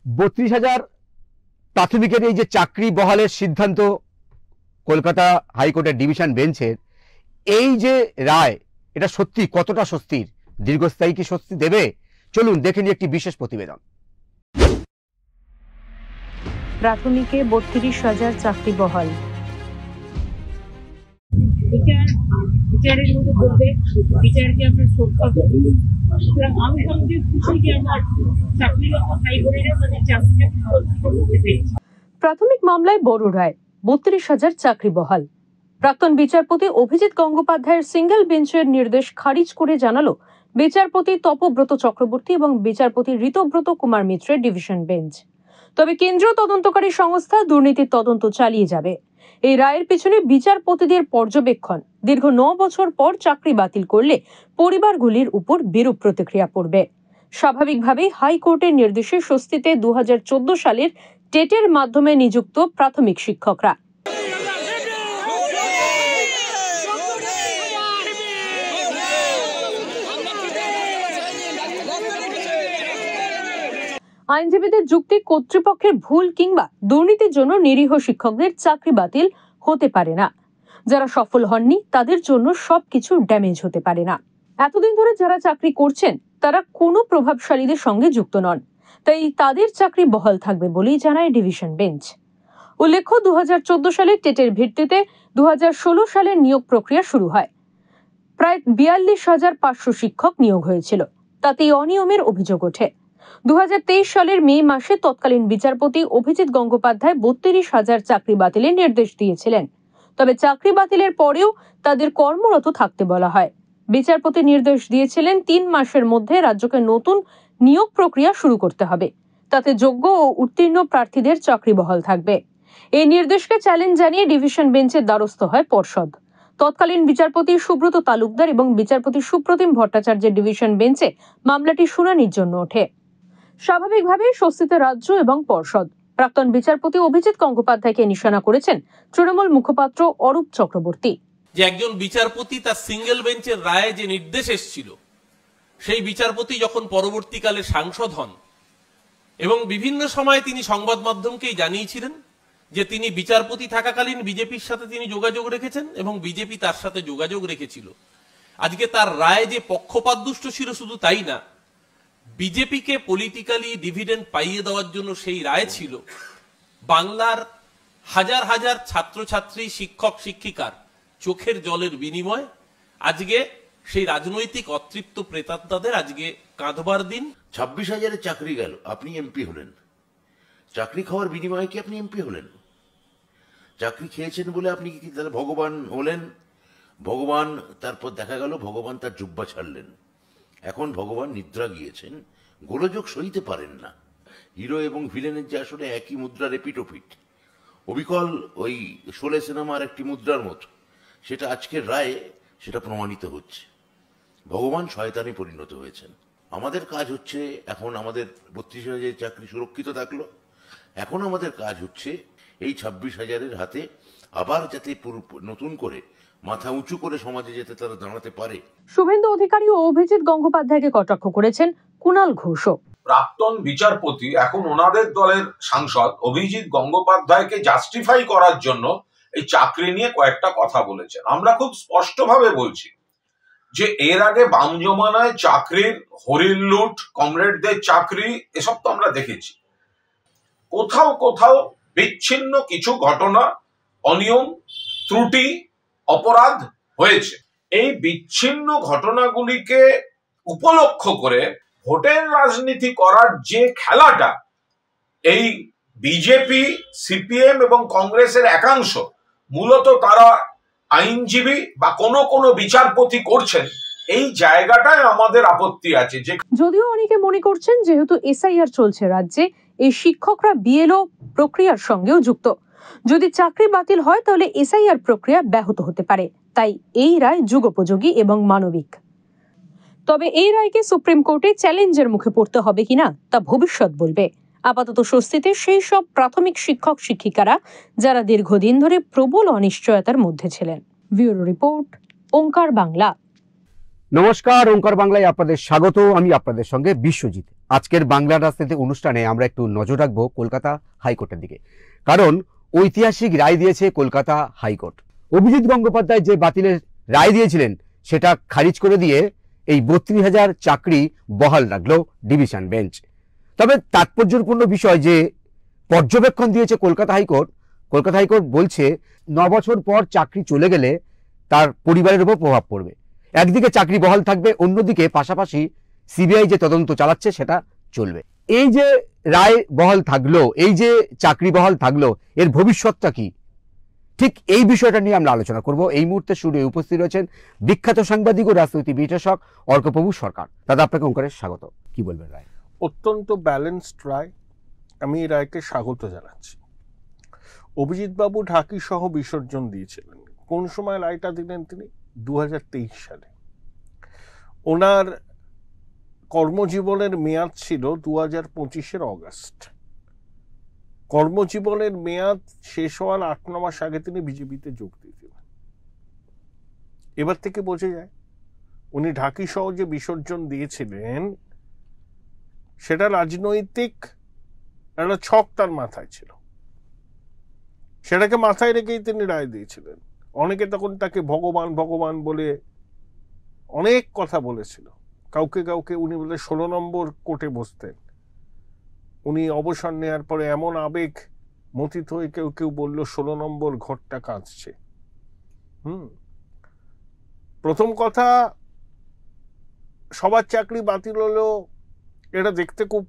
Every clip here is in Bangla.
32,000 প্রাথমিকের এই যে চাকরি বহালের সিদ্ধান্ত কলকাতা হাইকোর্টের ডিভিশন বেঞ্চের, এই যে রায়, এটা সত্যি কতটা স্বস্তির, দীর্ঘস্থায়ী কি স্বস্তি দেবে? চলুন দেখে নিই একটি বিশেষ প্রতিবেদন। প্রাথমিকে 32,000 চাকরি বহাল। বিচারের মতো করবে, বিচারকে আমরা শ্রদ্ধা করি। সুতরাং আমি সবচেয়ে খুশি যে আমার চাকরিরত ভাই বোনেরা তাদের চাকরিটা করতে পেরেছে। প্রাথমিক মামলায় বড় রায়, 32,000 চাকরি বহাল। প্রাক্তন বিচারপতি অভিজিৎ গঙ্গোপাধ্যায়ের সিঙ্গেল বেঞ্চের নির্দেশ খারিজ করে জানালো বিচারপতি তপব্রত চক্রবর্তী এবং বিচারপতি ঋতব্রত কুমার মিত্রের ডিভিশন বেঞ্চ। তবে কেন্দ্রীয় তদন্তকারী সংস্থা দুর্নীতির তদন্ত চালিয়ে যাবে। এই রায়ের পিছনে বিচারপতিদের পর্যবেক্ষণ, দীর্ঘ 9 বছর পর চাকরি বাতিল করলে পরিবারগুলির উপর বিরূপ প্রতিক্রিয়া পড়বে। স্বাভাবিকভাবেই হাইকোর্টের নির্দেশে স্বস্তিতে 2014 সালের টেটের মাধ্যমে নিযুক্ত প্রাথমিক শিক্ষকরা। আইনজীবীদের যুক্তি, কর্তৃপক্ষের ভুল কিংবা দুর্নীতির জন্য নিরীহ শিক্ষকদের চাকরি বাতিল হতে পারে না। যারা সফল হননি তাদের জন্য সবকিছু ড্যামেজ হতে পারে না। এতদিন ধরে যারা চাকরি করছেন তারা কোনো প্রভাবশালীদের সঙ্গে যুক্ত নন, তাই তাদের চাকরি বহাল থাকবে বলেই জানায় ডিভিশন বেঞ্চ। উল্লেখ্য, 2014 সালে টেটের ভিত্তিতে 2016 সালের নিয়োগ প্রক্রিয়া শুরু হয়। প্রায় 42,500 শিক্ষক নিয়োগ হয়েছিল, তাতেই অনিয়মের অভিযোগ ওঠে। 2023 সালের মে মাসে তৎকালীন বিচারপতি অভিজিৎ গঙ্গোপাধ্যায় 32,000 চাকরি বাতিলের নির্দেশ দিয়েছিলেন। তবে চাকরি বাতিলের পরেও তাদের কর্মরত থাকতে বলা হয়। বিচারপতি নির্দেশ দিয়েছিলেন 3 মাসের মধ্যে রাজ্যকে নতুন নিয়োগ প্রক্রিয়া শুরু করতে হবে, তাতে যোগ্য ও উত্তীর্ণ প্রার্থীদের চাকরি বহাল থাকবে। এই নির্দেশকে চ্যালেঞ্জ জানিয়ে ডিভিশন বেঞ্চের দ্বারস্থ হয় পর্ষদ। তৎকালীন বিচারপতি সুব্রত তালুকদার এবং বিচারপতি সুপ্রতিম ভট্টাচার্যের ডিভিশন বেঞ্চে মামলাটি শুনানির জন্য ওঠে। স্বাভাবিকভাবেই স্বস্তিতে রাজ্য এবং পর্ষদ। প্রাক্তন বিচারপতি অভিজিৎ গঙ্গোপাধ্যায়কে নিশানা করেছেন তৃণমূল মুখপাত্র অরূপ চক্রবর্তী। যে একজন বিচারপতি তার সিঙ্গেল বেঞ্চের রায়ে যে নির্দেশ এসেছিল, সেই বিচারপতি যখন পরবর্তীকালে সাংসদ হন এবং বিভিন্ন সময় তিনি সংবাদ মাধ্যমকেই জানিয়েছিলেন যে তিনি বিচারপতি থাকাকালীন বিজেপির সাথে তিনি যোগাযোগ রেখেছেন এবং বিজেপি তার সাথে যোগাযোগ রেখেছিল। আজকে তার রায় যে পক্ষপাতদুষ্ট ছিল শুধু তাই না, বিজেপিকে পলিটিক্যালি ডিভিডেন্ড পাইয়ে দেওয়ার জন্য সেই রায় ছিল। বাংলার হাজার হাজার ছাত্রছাত্রী, শিক্ষক শিক্ষিকার চোখের জলের বিনিময় আজকে সেই রাজনৈতিক অতৃপ্ত প্রেতাত্মাদের আজকে কাঁদবার দিন। 26,000 চাকরি গেল, আপনি এমপি হলেন। চাকরি খাওয়ার বিনিময়ে কি আপনি এমপি হলেন? চাকরি খেয়েছেন বলে আপনি কি তাহলে ভগবান হলেন? ভগবান, তারপর দেখা গেল ভগবান তার জুব্বা ছাড়লেন। এখন ভগবান নিদ্রা গিয়েছেন, গোলযোগ সইতে পারেন না। হিরো এবং ভিলেনের যে আসলে একই মুদ্রার এপিটোপিট, অবিকল ওই শোলে সিনেমার একটি মুদ্রার মতো, সেটা আজকের রায়ে সেটা প্রমাণিত হচ্ছে। ভগবান শয়তানে পরিণত হয়েছেন। আমাদের কাজ হচ্ছে, এখন আমাদের 32,000 চাকরি সুরক্ষিত থাকলো, এখন আমাদের কাজ হচ্ছে এই 26,000-এর হাতে আবার যাতে নতুন করে মাথা উঁচু করে সমাজে যেতে তারা দাঁড়াতে পারে। শুভেন্দু অধিকারী ও অভিজিৎ গঙ্গোপাধ্যায়কে কটাক্ষ করেছেন কুণাল ঘোষও। প্রাক্তন বিচারপতি এখন ওনাদের দলের সাংসদ অভিজিৎ গঙ্গোপাধ্যায়কে জাস্টিফাই করার জন্য এই চাকরি নিয়ে কয়েকটা কথা বলেছেন। আমরা খুব স্পষ্টভাবে বলছি যে এর আগে বাম জমানায় চাকরির হরিণ লুট, কমরেডদের চাকরি, এসব তো আমরা দেখেছি। কোথাও কোথাও বিচ্ছিন্ন কিছু ঘটনা, অনিয়ম, ত্রুটি, অপরাধ হয়েছে। এই বিচ্ছিন্ন ঘটনাগুলিকে উপলক্ষ করে ভোটের রাজনীতি করার যে খেলাটা এই বিজেপি, সিপিএম এবং কংগ্রেসের একাংশ, মূলত তারা আইনজীবী বা কোনো বিচারপতি করছেন, এই জায়গাটায় আমাদের আপত্তি আছে। যে যদিও অনেকে মনে করছেন যেহেতু এসআইআর চলছে রাজ্যে, এই শিক্ষকরা বিএলও প্রক্রিয়ার সঙ্গেও যুক্ত। যদি চাকরি বাতিল হয় তাহলে এসআইআর প্রক্রিয়া ব্যাহত হতে পারে, তাই এই রায় যুগোপযোগী এবং মানবিক। তবে এই রায়কে সুপ্রিম কোর্টে চ্যালেঞ্জের মুখে পড়তে হবে কিনা তা ভবিষ্যৎ বলবে। আপাতত স্বস্তিতে সেই সব প্রাথমিক শিক্ষক শিক্ষিকারা যারা দীর্ঘদিন ধরে প্রবল অনিশ্চয়তার মধ্যে ছিলেন। ব্যুরো রিপোর্ট, ওঙ্কার বাংলা। নমস্কার, ওঙ্কার বাংলায় আপনাদের স্বাগত। আমি আপনাদের সঙ্গে বিশ্বজিৎ। আজকের বাংলা রাজনীতি অনুষ্ঠানে আমরা একটু নজর রাখবো কলকাতা হাইকোর্টের দিকে, কারণ ঐতিহাসিক রায় দিয়েছে কলকাতা হাইকোর্ট। অভিজিৎ গঙ্গোপাধ্যায় যে বাতিলের রায় দিয়েছিলেন সেটা খারিজ করে দিয়ে এই 32,000 চাকরি বহাল রাখলো ডিভিশন বেঞ্চ। তবে তাৎপর্যপূর্ণ বিষয় যে পর্যবেক্ষণ দিয়েছে কলকাতা হাইকোর্ট। কলকাতা হাইকোর্ট বলছে 9 বছর পর চাকরি চলে গেলে তার পরিবারের উপর প্রভাব পড়বে। একদিকে চাকরি বহাল থাকবে, অন্যদিকে পাশাপাশি সিবিআই যে তদন্ত চালাচ্ছে সেটা চলবে। এই যে রায় বহাল থাকলো, এই যে চাকরি বহাল থাকলো, এর ভবিষ্যৎটা কি, ঠিক এই বিষয়টা নিয়ে আমরা আলোচনা করব। এই মুহূর্তে স্টুডিওতে উপস্থিত রয়েছেন বিখ্যাত সাংবাদিক ও রাজনৈতিক বিশ্লেষক অর্কপ্রভু সরকার। দাদা, আপনাকে ওঙ্কারে স্বাগত। কি বলবেন রায়? অত্যন্ত ব্যালেন্সড রায়, আমি এই রায়কে স্বাগত জানাচ্ছি। অভিজিৎ বাবু ঢাকি সহ বিসর্জন দিয়েছিলেন। কোন সময় রায়টা দিলেন তিনি? 2023 সালে। ওনার কর্মজীবনের মেয়াদ ছিল 2025-এর অগাস্ট। কর্মজীবনের মেয়াদ শেষ হওয়ার 8-9 মাস আগে তিনি বিজেপিতে যোগ দিয়েছিলেন। এবার থেকে বোঝা যায় উনি ঢাকি সহ যে বিসর্জন দিয়েছিলেন সেটা রাজনৈতিক একটা ছক তার মাথায় ছিল, সেটাকে মাথায় রেখেই তিনি রায় দিয়েছিলেন। অনেকে তখন তাকে ভগবান ভগবান বলে অনেক কথা বলেছিল। কাউকে কাউকে উনি বলে 16 নম্বর কোর্টে বসতেন। উনি অবসর নেওয়ার পরে এমন আবেগ মথিত হয়ে কেউ কেউ বলল 16 নম্বর ঘরটা কাঁদছে। প্রথম কথা, সবার চাকরি বাতিল হলো এটা দেখতে খুব,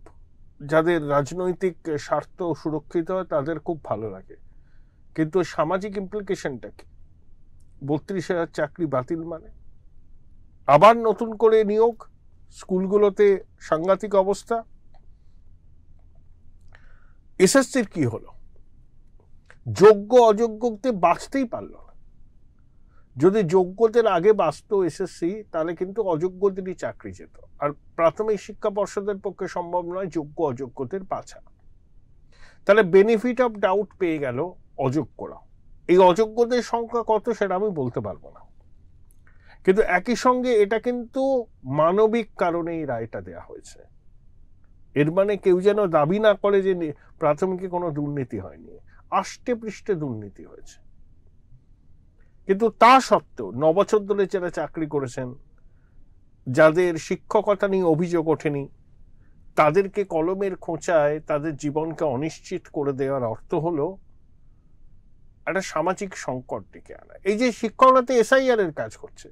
যাদের রাজনৈতিক স্বার্থ সুরক্ষিত হয় তাদের খুব ভালো লাগে, কিন্তু সামাজিক ইমপ্লিকেশনটা কি? 32,000 চাকরি বাতিল মানে আবার নতুন করে নিয়োগ, স্কুলগুলোতে সাংঘাতিক অবস্থা। এসএসসির কি হলো? যোগ্য অযোগ্যতে বাঁচতেই পারল না। যদি যোগ্যদের আগে বাঁচত এসএসসি, তাহলে কিন্তু অযোগ্যদেরই চাকরি যেত। আর প্রাথমিক শিক্ষা পর্ষদের পক্ষে সম্ভব নয় যোগ্য অযোগ্যদের বাছা। তাহলে বেনিফিট অফ ডাউট পেয়ে গেল অযোগ্যরা। এই অযোগ্যদের সংখ্যা কত সেটা আমি বলতে পারবো না, কিন্তু একই সঙ্গে এটা কিন্তু মানবিক কারণে এই রায়টা দেয়া হয়েছে। এর মানে কেউ যেন দাবি না করে যে প্রাথমিকে কোনো দুর্নীতি হয়নি, আষ্টে পৃষ্ঠে দুর্নীতি হয়েছে। কিন্তু তা সত্ত্বেও 9 বছর ধরে যারা চাকরি করেছেন, যাদের শিক্ষকতা নিয়ে অভিযোগ ওঠেনি, তাদেরকে কলমের খোঁচায় তাদের জীবনকে অনিশ্চিত করে দেওয়ার অর্থ হলো একটা সামাজিক সংকট ডেকে আনা। এই যে শিক্ষকরাতে এসআইআর এর কাজ করছে,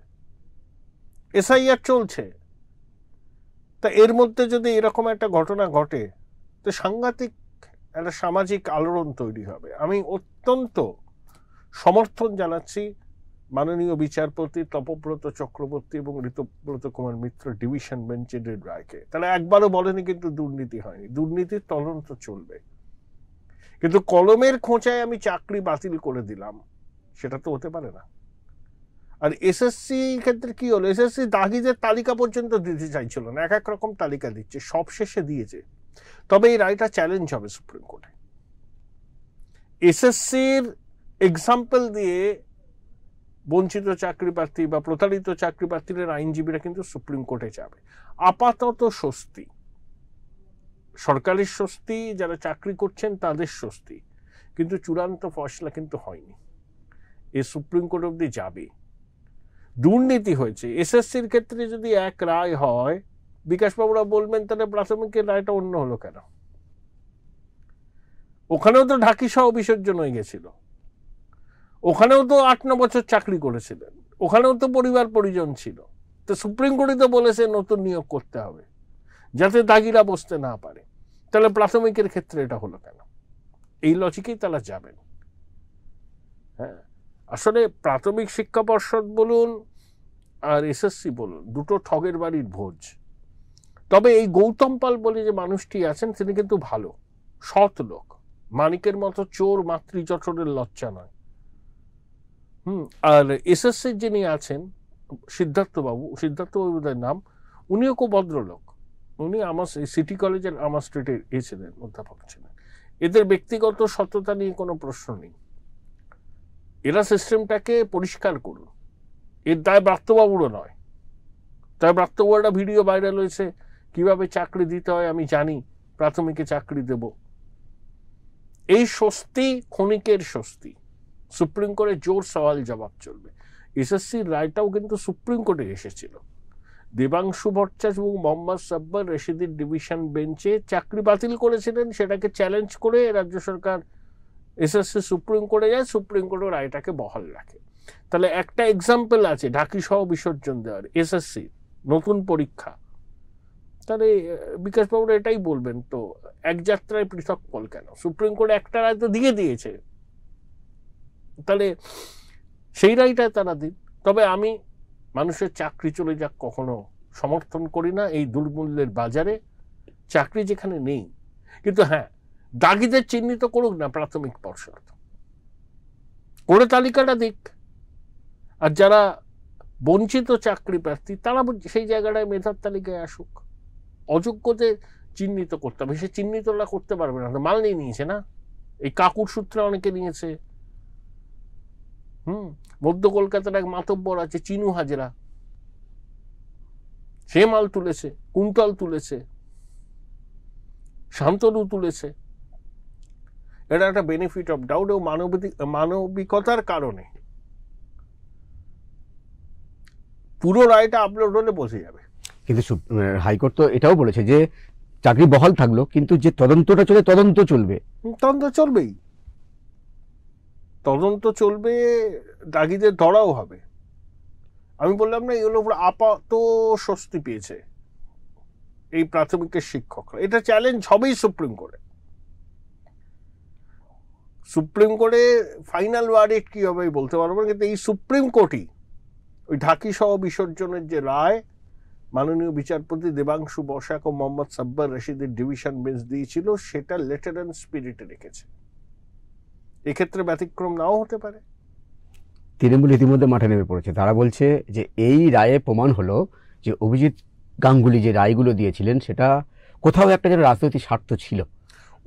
এসআইআর চলছে, তা এর মধ্যে যদি এরকম একটা ঘটনা ঘটে তো সাংঘাতিক একটা সামাজিক আলোড়ন তৈরি হবে। আমি অত্যন্ত সমর্থন জানাচ্ছি মাননীয় বিচারপতি তপব্রত চক্রবর্তী এবং ঋতব্রত কুমার মিত্র ডিভিশন বেঞ্চের রায়কে। তাহলে একবারও বলেনি কিন্তু দুর্নীতি হয়নি, দুর্নীতির তদন্ত চলবে। কিন্তু কলমের খোঁচায় আমি চাকরি বাতিল করে দিলাম, সেটা তো হতে পারে না। আর এসএসসি ক্ষেত্রে কি হলো? এসএসসি দাগিদের তালিকা পর্যন্ত দিতে চাইছিল না, এক এক রকম তালিকা দিচ্ছে, সব শেষে দিয়েছে। তবে এই রায়টা চ্যালেঞ্জ হবে সুপ্রিম কোর্টে। এসএসসির এক্সাম্পল দিয়ে বঞ্চিত চাকরি প্রার্থী বা প্রতারিত চাকরি প্রার্থীদের আইনজীবীরা কিন্তু সুপ্রিম কোর্টে যাবে। আপাতত স্বস্তি, সরকারের স্বস্তি, যারা চাকরি করছেন তাদের স্বস্তি, কিন্তু চূড়ান্ত ফয়সলা কিন্তু হয়নি। এ সুপ্রিম কোর্ট অব্দি যাবে। দুর্নীতি হয়েছে এসএসসির ক্ষেত্রে যদি এক রায় হয়, বিকাশবাবুরা বলবেন তাহলে প্রাথমিকের রায়টা অন্য হলো কেন? ওখানেও তো ঢাকি সহ বিসর্জন হয়ে গেছিল, ওখানেও তো 8-9 বছর চাকরি করেছিলেন, ওখানেও তো পরিবার পরিজন ছিল। তো সুপ্রিম কোর্টই তো বলেছে নতুন নিয়োগ করতে হবে যাতে দাগিরা বসতে না পারে। তাহলে প্রাথমিকের ক্ষেত্রে এটা হলো কেন? এই লজিকেই তারা যাবেন। হ্যাঁ, আসলে প্রাথমিক শিক্ষা পর্ষদ বলুন আর এসএসসি বলুন, দুটো ঠগের বাড়ির ভোজ। তবে এই গৌতম পাল বলে যে মানুষটি আছেন তিনি কিন্তু ভালো, সৎ লোক, মানিকের মতো চোর মাতৃজঠরের লজ্জা নয়। আর এসএসসির যিনি আছেন সিদ্ধার্থ বাবুদের নাম, উনিও খুব ভদ্রলোক। উনি আমার সিটি কলেজের আমার স্ট্রিটের ছিলেন, অধ্যাপক ছিলেন। এদের ব্যক্তিগত সততা নিয়ে কোনো প্রশ্ন নেই। এরা সিস্টেমটাকে পরিষ্কার করুন, এর দায় ব্রাত্যবাবুরও নয়। তাই ব্রাত্যবাবু একটা ভিডিও ভাইরাল হয়েছে, কিভাবে চাকরি দিতে হয় আমি জানি, প্রাথমিকে চাকরি দেব। এই স্বস্তি ক্ষণিকের স্বস্তি, সুপ্রিম কোর্টে জোর সওয়াল জবাব চলবে। এসএসসির রায়টাও কিন্তু সুপ্রিম কোর্টে এসেছিল। দেবাংশু ভট্টাচার্য এবং মোহাম্মদ সাব্বার রশিদের ডিভিশন বেঞ্চে চাকরি বাতিল করেছিলেন, সেটাকে চ্যালেঞ্জ করে রাজ্য সরকার এসএসসি সুপ্রিম কোর্টে যায়, সুপ্রিম কোর্টের রায়টাকে বহাল রাখে। তাহলে একটা এক্সাম্পল আছে ঢাকি সহ বিসর্জন দেওয়ার, এসএসসি নতুন পরীক্ষা। তাহলে বিকাশ বাবু এটাই বলবেন, তো এক যাত্রায় পৃথক ফল কেন? সুপ্রিম কোর্ট একটা রায় তো দিয়ে দিয়েছে, তাহলে সেই রায়টায় তারা দিন। তবে আমি মানুষের চাকরি চলে যাক কখনো সমর্থন করি না এই দুর্মূল্যের বাজারে, চাকরি যেখানে নেই। কিন্তু হ্যাঁ, দাগিদের চিহ্নিত করুক না প্রাথমিক পর্ষদ, করে তালিকাটা দিক, আর যারা বঞ্চিত চাকরি প্রার্থী তারা সেই জায়গাটায় মেধার তালিকায় আসুক। অযোগ্যদের চিহ্নিত করতে হবে, সে চিহ্নিতটা করতে পারবে না, মাল নিয়ে নিয়েছে না, এই কাকুর সূত্রে অনেকে নিয়েছে। মধ্য কলকাতার এক মাতব্বর আছে চিনু হাজরা, সে মাল তুলেছে, কুন্তল তুলেছে, শান্তনু তুলেছে। এটা একটা বেনিফিট অফ ডাউট ও মানবিকতার কারণে পুরো রায়টা আপলোড হলে বসে যাবে। কিন্তু হাইকোর্ট তো এটাও বলেছে যে চাকরি বহাল থাকলো, কিন্তু যে তদন্তটা চলে তদন্ত চলবে। তদন্ত চলবেই, তদন্ত চলবে, দাগিদের ধরাও হবে। আমি বললাম না, এগুলো আপাত স্বস্তি পেয়েছে এই প্রাথমিকের শিক্ষকরা। এটা চ্যালেঞ্জ হবেই সুপ্রিম কোর্টে। সুপ্রিম কোর্টে ফাইনাল ওয়ার্ডিক্ট কি হবে বলতে পারবো না, কিন্তু এই সুপ্রিম কোর্টই ওই ঢাকি সহ বিসর্জনের যে রায় মাননীয় বিচারপতি দেবাংশু বসাক ও মোহাম্মদ সাব্বার রশিদের ডিভিশন বেঞ্চ দিয়েছিল, সেটা লেটার অ্যান্ড স্পিরিটে রেখেছে। এক্ষেত্রে ব্যতিক্রম নাও হতে পারে। তৃণমূল ইতিমধ্যে মাঠে নেমে পড়েছে, তারা বলছে যে এই রায়ে প্রমাণ হলো যে অভিজিৎ গাঙ্গুলি যে রায়গুলো দিয়েছিলেন সেটা কোথাও একটা যেন রাজনৈতিক স্বার্থ ছিল।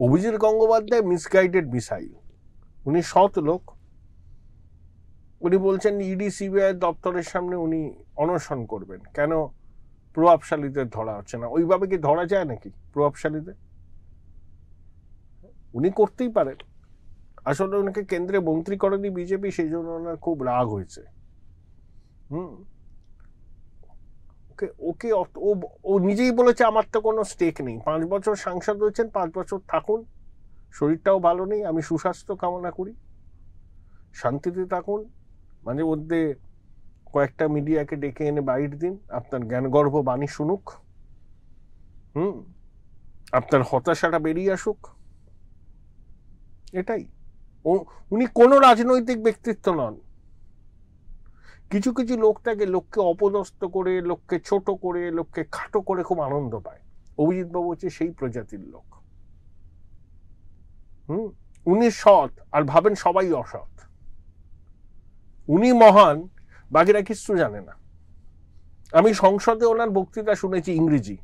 অভিজিৎ গঙ্গোপাধ্যায় মিসগাইডেড মিসাইল, উনি সৎ লোক। উনি বলছেন ইডি সিবিআই দপ্তরের সামনে উনি অনশন করবেন, কেন প্রভাবশালীদের ধরা হচ্ছে না। ওইভাবে কি ধরা যায় নাকি প্রভাবশালীদের? উনি করতেই পারেন। আসলে ওনাকে কেন্দ্রে মন্ত্রী করেনি বিজেপি, সেই জন্য ওনার খুব রাগ হয়েছে। ওকে ও নিজেই বলেছে আমার তো কোনো স্টেক নেই, 5 বছর সাংসদ হয়েছেন, 5 বছর থাকুন, শরীরটাও ভালো নেই, আমি সুস্বাস্থ্য কামনা করি, শান্তিতে থাকুন, মাঝে মধ্যে কয়েকটা মিডিয়াকে ডেকে এনে বাইট দিন, আপনার জ্ঞানগর্ভ বাণী শুনুক, আপনার হতাশাটা বেরিয়ে আসুক, এটাই। উনি কোনো রাজনৈতিক ব্যক্তিত্ব নন। কিছু কিছু লোকটাকে, লোককে অপদস্থ করে, লোককে ছোট করে, লোককে খাটো করে খুব আনন্দ পায়। অভিজিৎ বাবু হচ্ছে সেই প্রজাতির লোক। উনি সৎ, আর ভাবেন সবাই অসৎ। উনি মহান, বাকিরা কিছু জানে না। আমি সংসদে ওনার বক্তৃতা শুনেছি ইংরেজি,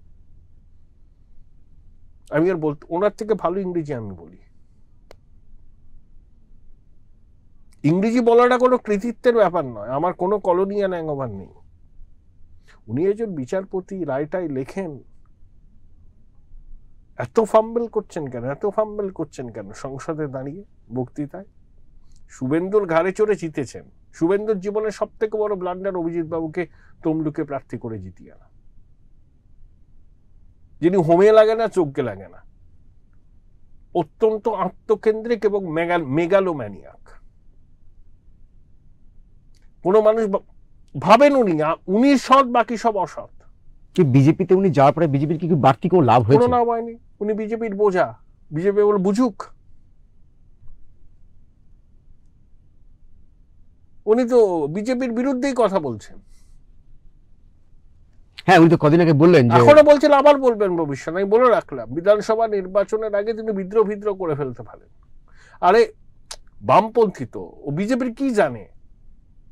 আমি আর বলতে, ওনার থেকে ভালো ইংরেজি আমি বলি। ইংরেজি বলাটা কোনো কৃতিত্বের ব্যাপার নয়, আমার কোনো কলোনিয়াল হ্যাংওভার নেই। উনি একজন বিচারপতি, রায়টাই লেখেন, এত ফাম্বেল করছেন কেন, এত ফাম্বেল করছেন কেন সংসদে দাঁড়িয়ে বক্তৃতায়? শুভেন্দুর ঘাড়ে চড়ে জিতেছেন। শুভেন্দুর জীবনের সব থেকে বড় ব্লান্ডার অভিজিৎ বাবুকে তমলুকে প্রার্থী করে জিতিয়ে আনা, যিনি হোমে লাগে না, চোখকে লাগে না, অত্যন্ত আত্মকেন্দ্রিক এবং মেগালোম্যানিয়াক। কোন মানুষ ভাবেন উনি সৎ, বাকি সব অসৎ। কি বিজেপিতে উনি যাওয়ার পরে বিজেপির কি বাড়তি কোনো লাভ হয়েছে? কোনো লাভ হয়নি। উনি বিজেপির বোঝা, বিজেপি বলে বুঝুক। উনি তো বিজেপির বিরুদ্ধেই কথা বলছেন। হ্যাঁ, উনি তো কদিন আগে বললেন, এখনো বলছেন, আবার বলবেন ভবিষ্যৎ। আমি বলে রাখলাম, বিধানসভা নির্বাচনের আগে তিনি বিদ্রোহ করে ফেলতে পারেন। আরে বামপন্থী তো, ও বিজেপির কি জানে?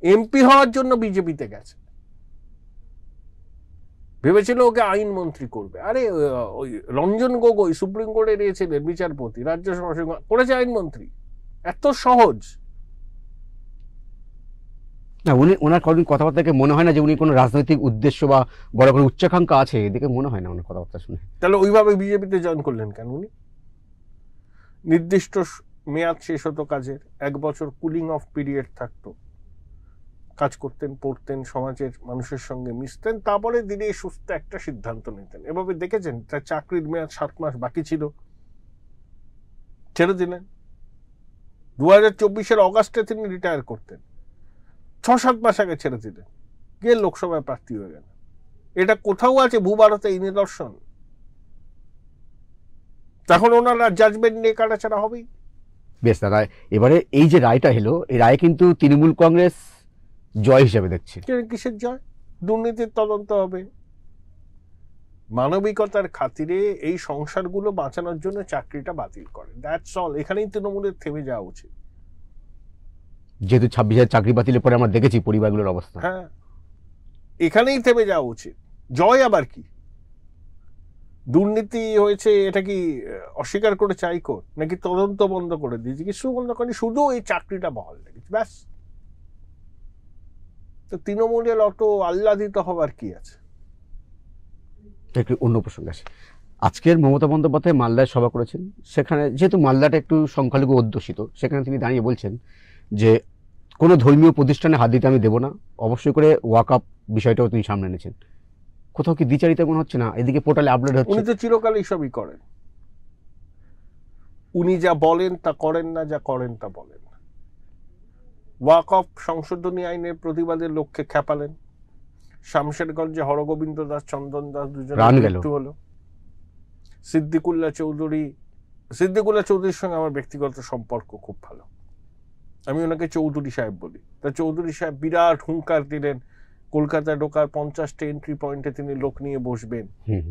এমপি হওয়ার জন্য বিজেপিতে গেছে, ভেবেছিল ওকে আইন মন্ত্রী করবে। আরে ওই রঞ্জন গগৈ সুপ্রিম কোর্টে দিয়েছিলেন বিচারপতি, রাজ্যসভা করেছে আইনমন্ত্রী। এত সহজ। না, ওনার কোনোদিন কথাবার্তাকে মনে হয় না যে উনি কোনো রাজনৈতিক উদ্দেশ্য বা বড় কোনো উচ্চাকাঙ্ক্ষা আছে, এদিকে মনে হয় না ওনার কথাবার্তা শুনে। তাহলে ওইভাবে বিজেপিতে জয়েন করলেন কেন উনি? নির্দিষ্ট মেয়াদ শেষ হতো কাজের, 1 বছর কুলিং অফ পিরিয়ড থাকতো, কাজ করতেন, পড়তেন, সমাজের মানুষের সঙ্গে মিশতেন, তারপরে দিনে সুস্থ একটা সিদ্ধান্ত নিতেন। এভাবে দেখেছেন তার চাকরির মেয়াদ 7 মাস বাকি ছিল, ছেড়ে দিলেন। 2024 অগাস্টে তিনি রিটায়ার করতেন, 6-7 মাস আগে ছেড়ে দিলেন, গিয়ে লোকসভায় প্রার্থী হয়ে গেলেন। এটা কোথাও আছে ভূভারতে এই নিদর্শন? তখন ওনারা জাজমেন্ট নিয়ে কাটাছাড়া হবেই। বেশ দাদা, এবারে এই যে রায়টা এলো, এই রায় কিন্তু তৃণমূল কংগ্রেস জয় হিসেবে দেখছে। কিসের জয়? দুর্নীতির তদন্ত হবে। মানবিকতার খাতিরে এই সংসারগুলো বাঁচানোর জন্য চাকরিটা বাতিল করে, দ্যাটস অল। এখানেই তৃণমূলের থেমে যাওয়া উচিত। যেহেতু 26,000 চাকরি বাতিলের পরে আমরা দেখেছি পরিবারগুলোর অবস্থা। হ্যাঁ, এখানেই থেমে যাওয়া উচিত। জয় আবার কি? দুর্নীতি হয়েছে এটা কি অস্বীকার করে চাই কর, নাকি তদন্ত বন্ধ করে দিয়েছে? কিছু বন্ধ করেনি, শুধু এই চাকরিটা বহাল রেখেছে, ব্যাস। তো তৃণমূলের অত আহ্লাদিত হবার কি আছে? একটু অন্য প্রসঙ্গে আসে, আজকের মমতা বন্দ্যোপাধ্যায় মালদায় সভা করেছেন। সেখানে যেহেতু মালদাটা একটু সংখ্যালঘু অধ্যুষিত, সেখানে তিনি দাঁড়িয়ে বলছেন যে কোনো ধর্মীয় প্রতিষ্ঠানে হাত দিতে আমি দেবো না, অবশ্যই করে ওয়াকআপ বিষয়টাও তিনি সামনে এনেছেন। কোথাও কি দ্বিচারিতা মনে হচ্ছে না? এদিকে পোর্টালে আপলোড হচ্ছে। উনি তো চিরকাল এইসবই করেন। উনি যা বলেন তা করেন না, যা করেন তা বলেন না। ওয়াকফ সংশোধনী আইনের প্রতিবাদের লক্ষ্যে খেপালেন। শামশেরগঞ্জে হরগোবিন্দ দাস, চন্দন দাস দুজনের মৃত্যু হলো। সিদ্দিকুল্লাহ চৌধুরীর সঙ্গে আমার ব্যক্তিগত সম্পর্ক খুব ভালো, আমি ওনাকে চৌধুরী সাহেব বলি। তা চৌধুরী সাহেব বিরাট হুঙ্কার দিলেন, কলকাতায় ঢোকার 50টা এন্ট্রি পয়েন্টে তিনি লোক নিয়ে বসবেন।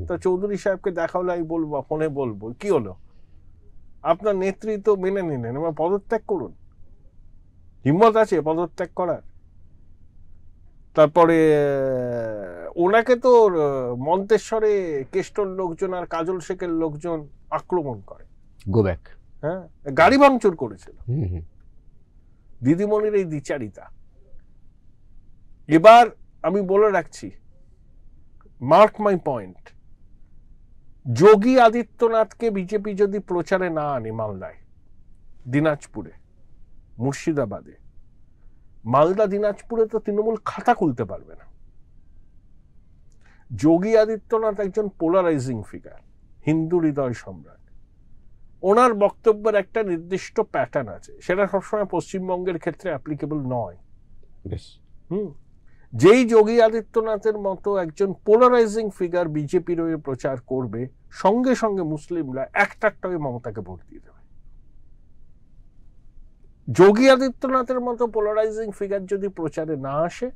তা চৌধুরী সাহেবকে দেখা হলে আমি বলবো, ফোনে বলবো, কি হলো আপনার নেতৃত্ব মেনে নিলেন, এবার পদত্যাগ করুন। হিম্মত আছে পদত্যাগ করার? তারপরে ওনাকে তো মন্তেশ্বরে কেষ্টর লোকজন আর কাজল শেখের লোকজন আক্রমণ করে, গো ব্যাক, হ্যাঁ, গাড়ি ভাঙচুর করেছিল। দিদিমণির এই দ্বিচারিতা। এবার আমি বলে রাখছি, মার্ক মাই পয়েন্ট, যোগী আদিত্যনাথকে বিজেপি যদি প্রচারে না আনে মালদায়, দিনাজপুরে, মুর্শিদাবাদে, মালদা দিনাজপুরে তো তৃণমূল খাতা খুলতে পারবে না। যোগী আদিত্যনাথ একজন পোলারাইজিং ফিগার, হিন্দু হৃদয় সম্রাট। ওনার বক্তব্যের একটা নির্দিষ্ট প্যাটার্ন আছে, সেটা সবসময় পশ্চিমবঙ্গের ক্ষেত্রে অ্যাপ্লিকেবল নয়। যেই যোগী আদিত্যনাথের মতো একজন পোলারাইজিং ফিগার বিজেপির হয়ে প্রচার করবে, সঙ্গে সঙ্গে মুসলিমরা একটাকটাকে মমতাকে ভোট দিয়ে দেবে। যোগী আদিত্যনাথের মতো পোলারাইজিং ফিগার যদি প্রচারে না আসে,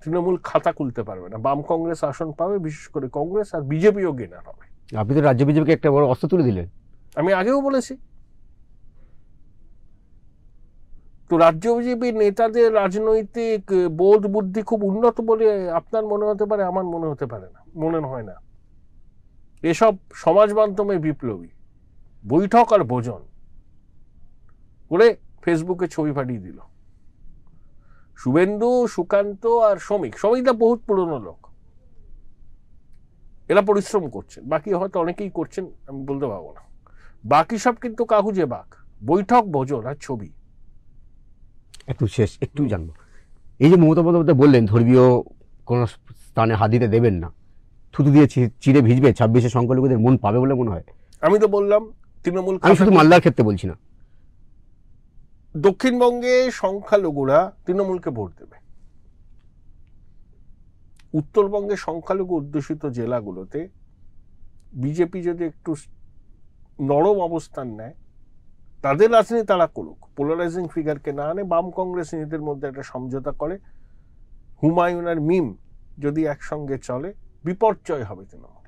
তৃণমূল খাতা খুলতে পারবে না। বাম কংগ্রেস আসন পাবে, বিশেষ করে কংগ্রেস, আর বিজেপিও গেনার হবে। আপনি তো রাজ্য বিজেপিকে একটা বড় অস্ত্র তুলে দিলেন। আমি আগেও বলেছি, তো রাজ্য বিজেপির নেতাদের রাজনৈতিক বোধ বুদ্ধি খুব উন্নত বলে আপনার মনে হতে পারে, আমার মনে হতে পারে না, মনে হয় না। এসব সমাজ মাধ্যমে বিপ্লবী, বৈঠক আর ভোজন করে ফেসবুকে ছবি পাঠিয়ে দিল। শুভেন্দু, সুকান্ত আর শ্রমিকদা বহুত পুরনো লোক, এরা পরিশ্রম করছেন, বাকি হয়তো অনেকেই করছেন, আমি বলতে পারবো না। বাকি সব কিন্তু কাহুজে বাঘ, বৈঠক, ভোজন আর ছবি। একটু জানবো, এই যে মমতা বন্দ্যোপাধ্যায় বললেন ধর্মীয় কোন স্থানে হাত দিতে দেবেন না, থুতু দিয়ে চিড়ে ভিজবে, 26-এ সংখ্যালঘুদের মন পাবে বলে মনে হয়? আমি তো বললাম তৃণমূল, আমি শুধু মালদার ক্ষেত্রে বলছি না, দক্ষিণবঙ্গে সংখ্যালঘুরা তৃণমূলকে ভোট দেবে। উত্তরবঙ্গে সংখ্যালঘু অধ্যুষিত জেলাগুলোতে বিজেপি যদি একটু নরম অবস্থান নেয়, তাদের রাজনীতি তারা করুক, পোলারাইজিং ফিগারকে না আনে, বাম কংগ্রেস নিজেদের মধ্যে একটা সমঝোতা করে, হুমায়ুন আর মিম যদি একসঙ্গে চলে, বিপর্যয় হবে তৃণমূল।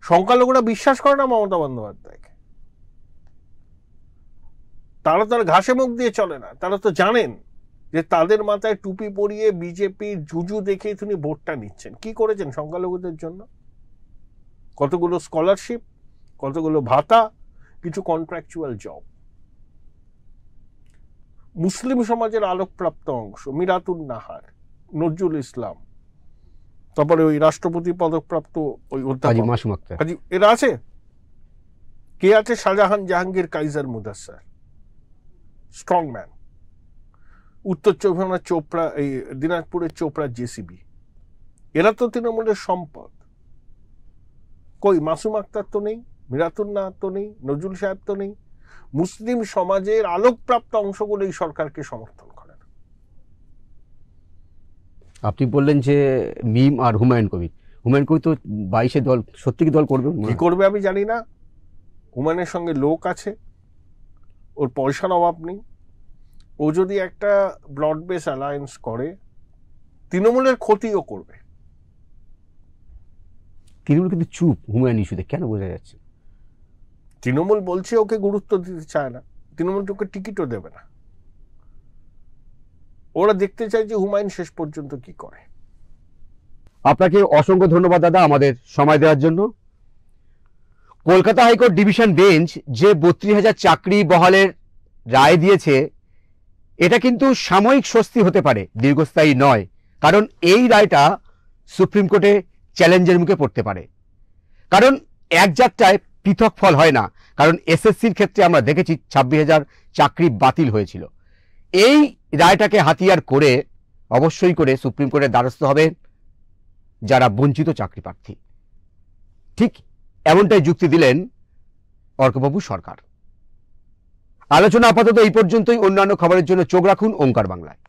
সংখ্যালঘুরা বিশ্বাস করে না মমতা বন্দ্যোপাধ্যায়কে, তারা তার ঘাসে মুখ দিয়ে চলে না। তারা তো জানেন যে তাদের মাথায় টুপি পরিয়ে বিজেপির জুজু দেখে তিনি ভোটটা নিচ্ছেন। কি করেছেন সংখ্যালঘুদের জন্য? কতগুলো স্কলারশিপ, কতগুলো ভাতা, কিছু কন্ট্রাকচুয়াল জব। মুসলিম সমাজের আলোকপ্রাপ্ত অংশ মিরাতুন নাহার, নজরুল ইসলাম, তারপরে ওই রাষ্ট্রপতি পদকপ্রাপ্ত ওই কাজী অধ্যাপক মাসুম আক্তার। কাজী, এরা আছে? কে আছে? Shahjahan, Jahangir, Kaiser, Mudassar, strong man. উত্তর চব্বিশ পরগনার চোপড়া, এই দিনাজপুরের চোপড়ার জেসিবি, এরা তো তৃণমূলের সম্পদ। কই মাসুম আক্তার তো নেই, মিরাতুন নাহার তো নেই, নজরুল সাহেব তো নেই। মুসলিম সমাজের আলোকপ্রাপ্ত অংশগুলো এই সরকারকে সমর্থন করে না। আপনি বললেন যে মিম আর হুমায়ুন কবির, হুমায়ুন কবির তো 22-এ দল, সত্যি কি দল করবে? কি করবে আমি জানি না। হুমায়ুনের সঙ্গে লোক আছে, ওর পয়সার অভাব নেই। ও যদি একটা ব্রড বেস অ্যালায়েন্স করে, তৃণমূলের ক্ষতিও করবে। তৃণমূল কিন্তু চুপ হুমায়ুন ইস্যুতে, কেন বোঝা যাচ্ছে? তৃণমূল বলছে ওকে গুরুত্ব দিতে চায় না, তৃণমূল ওকে টিকিটও দেবে না। ওরা দেখতে চায় যে হুমায়ুন শেষ পর্যন্ত কি করে। আপনাকে অসংখ্য ধন্যবাদ দাদা আমাদের সময় দেওয়ার জন্য। কলকাতা হাইকোর্ট ডিভিশন বেঞ্চ যে 32,000 চাকরি বহালের রায় দিয়েছে, এটা কিন্তু সাময়িক স্বস্তি হতে পারে, দীর্ঘস্থায়ী নয়। কারণ এই রায়টা সুপ্রিম কোর্টে চ্যালেঞ্জের মুখে পড়তে পারে। কারণ এক যাত্রায় পৃথক ফল হয় না। কারণ এসএসসির ক্ষেত্রে আমরা দেখেছি 26,000 চাকরি বাতিল হয়েছিল। এই রায়টাকে হাতিয়ার করে অবশ্যই করে সুপ্রিম কোর্টের দ্বারস্থ হবে যারা বঞ্চিত চাকরি প্রার্থী। ঠিক এমনটাই যুক্তি দিলেন অর্কবাবু সরকার। আলোচনা আপাতত এই পর্যন্তই। অন্যান্য খবরের জন্য চোখ রাখুন ওঙ্কার বাংলায়।